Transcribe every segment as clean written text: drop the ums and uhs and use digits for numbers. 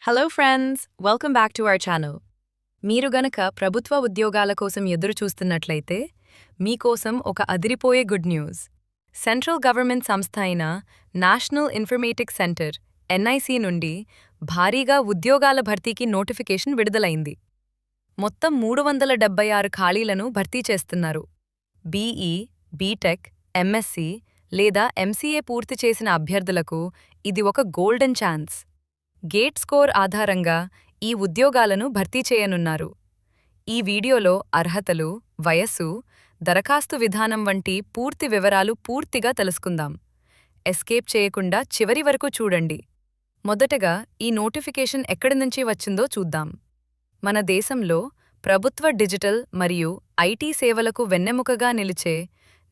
Hello friends, welcome back to our channel. మీరు గనక ప్రభుత్వ ఉద్యోగాల కోసం ఎదురు చూస్తున్నట్లయితే మీకోసం ఒక అదిరిపోయే గుడ్ న్యూస్. సెంట్రల్ గవర్నమెంట్ సంస్థ అయిన నేషనల్ ఇన్ఫర్మేటిక్స్ సెంటర్ ఎన్ఐసి నుండి భారీగా ఉద్యోగాల భర్తీకి నోటిఫికేషన్ విడుదలైంది. మొత్తం 376 ఖాళీలను భర్తీ చేస్తున్నారు. బీఈ, బీటెక్, ఎంఎస్సి లేదా ఎంసీఏ పూర్తి చేసిన అభ్యర్థులకు ఇది ఒక గోల్డెన్ ఛాన్స్. గేట్ స్కోర్ ఆధారంగా ఈ ఉద్యోగాలను భర్తీ చేయనున్నారు. ఈ వీడియోలో అర్హతలు, వయస్సు, దరఖాస్తు విధానం వంటి పూర్తి వివరాలు పూర్తిగా తెలుసుకుందాం. ఎస్కేప్ చేయకుండా చివరి వరకు చూడండి. మొదటగా ఈ నోటిఫికేషన్ ఎక్కడి నుంచి వచ్చిందో చూద్దాం. మన దేశంలో ప్రభుత్వ డిజిటల్ మరియు ఐటీ సేవలకు వెన్నెముకగా నిలిచే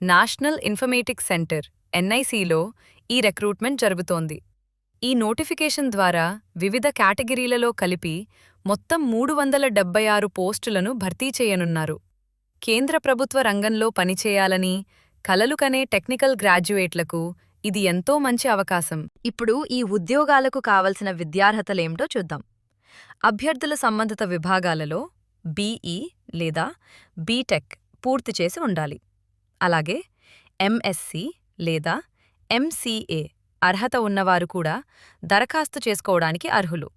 నేషనల్ ఇన్ఫర్మేటిక్స్ సెంటర్ ఎన్ఐసిలో ఈ రిక్రూట్మెంట్ జరుగుతోంది. ఈ నోటిఫికేషన్ ద్వారా వివిధ కేటగిరీలలో కలిపి మొత్తం 376 పోస్టులను భర్తీ చేయనున్నారు. కేంద్ర ప్రభుత్వ రంగంలో పనిచేయాలని కలలు కనే టెక్నికల్ గ్రాడ్యుయేట్లకు ఇది ఎంతో మంచి అవకాశం. ఇప్పుడు ఈ ఉద్యోగాలకు కావలసిన విద్యార్హతలేంటో చూద్దాం. అభ్యర్థుల సంబంధిత విభాగాలలో బీఈ లేదా బీటెక్ పూర్తి చేసి ఉండాలి. అలాగే ఎంఎస్సి లేదా ఎంసీఏ అర్హత ఉన్నవారు కూడా దరఖాస్తు చేసుకోవడానికి అర్హులు.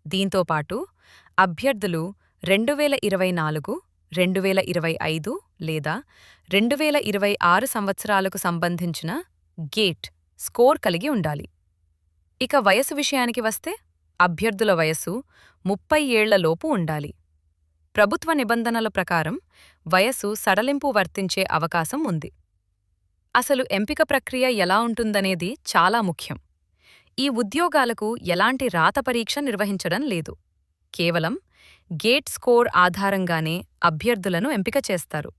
దీంతోపాటు అభ్యర్థులు 2024, 2025 లేదా 2026 సంవత్సరాలకు సంబంధించిన గేట్ స్కోర్ కలిగి ఉండాలి. ఇక వయసు విషయానికి వస్తే అభ్యర్థుల వయస్సు 30 ఏళ్లలోపు ఉండాలి. ప్రభుత్వ నిబంధనల ప్రకారం వయస్సు సడలింపు వర్తించే అవకాశం ఉంది. అసలు ఎంపిక ప్రక్రియ ఎలా ఉంటుందనేది చాలా ముఖ్యం. ఈ ఉద్యోగాలకు ఎలాంటి రాత పరీక్ష నిర్వహించడం లేదు. కేవలం గేట్ స్కోర్ ఆధారంగానే అభ్యర్థులను ఎంపిక చేస్తారు.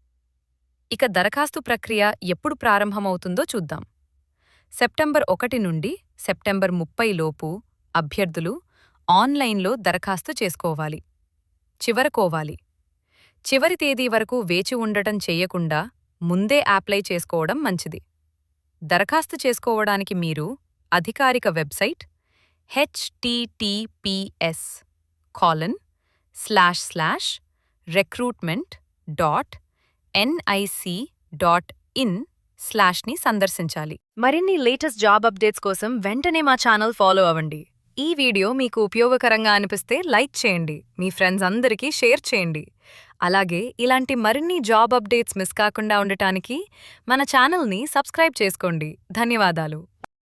ఇక దరఖాస్తు ప్రక్రియ ఎప్పుడు ప్రారంభమవుతుందో చూద్దాం. సెప్టెంబర్ 1 నుండి సెప్టెంబర్ 30 లోపు అభ్యర్థులు ఆన్లైన్లో దరఖాస్తు చేసుకోవాలి. చివరి తేదీ వరకు వేచి ఉండటం చెయ్యకుండా ముందే అప్లై చేసుకోవడం మంచిది. దరఖాస్తు చేసుకోవడానికి మీరు అధికారిక వెబ్సైట్ https://recruitment.nic.in/ని సందర్శించాలి. మరిన్ని లేటెస్ట్ జాబ్ అప్డేట్స్ కోసం వెంటనే మా ఛానల్ ఫాలో అవ్వండి. ఈ వీడియో మీకు ఉపయోగకరంగా అనిపిస్తే లైక్ చేయండి, మీ ఫ్రెండ్స్ అందరికీ షేర్ చేయండి. అలాగే ఇలాంటి మరిన్ని జాబ్ అప్డేట్స్ మిస్ కాకుండా ఉండటానికి మన ఛానల్ని సబ్స్క్రైబ్ చేసుకోండి. ధన్యవాదాలు.